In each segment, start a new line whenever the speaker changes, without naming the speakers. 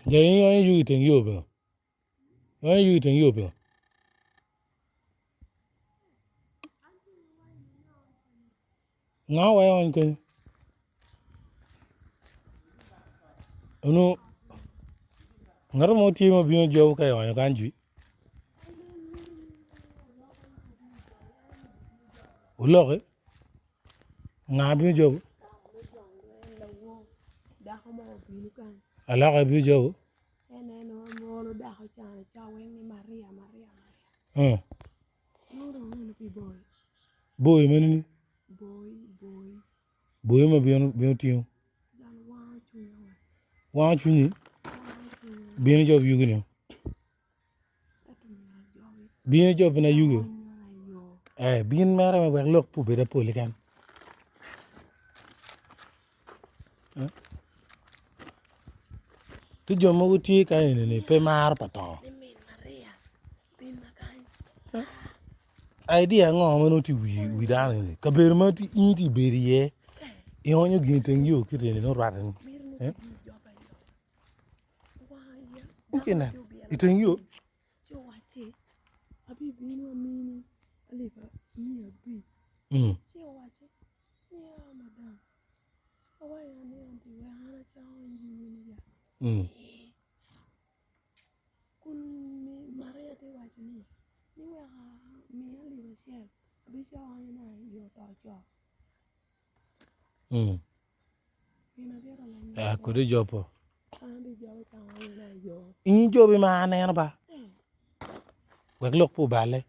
Jay, you eating you. Why you eating you? Now I want to. No, not a more team of being a joke. I want a country. Look it. Now be a joke. I like a big joke. Boy, man. Boy, my beauty. Why you being a job you know? Being a job in a you. Being married, I look to be a polygon. To your motive, I pay my Patongo. Idea no to we down. Cabermati eat berry, ye. You only getting you, kitty, no ratting. Okay, now, it's in you. I could a job. In job, man, and about. We look for ballet.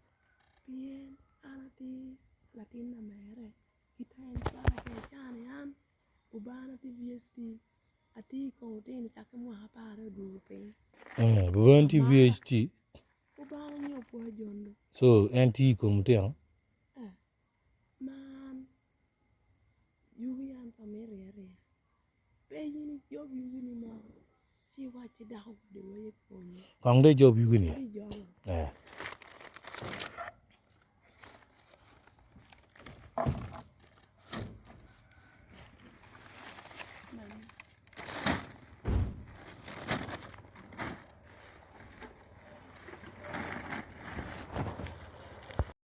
We want VHT. So, anti commuter. Kong the job you win.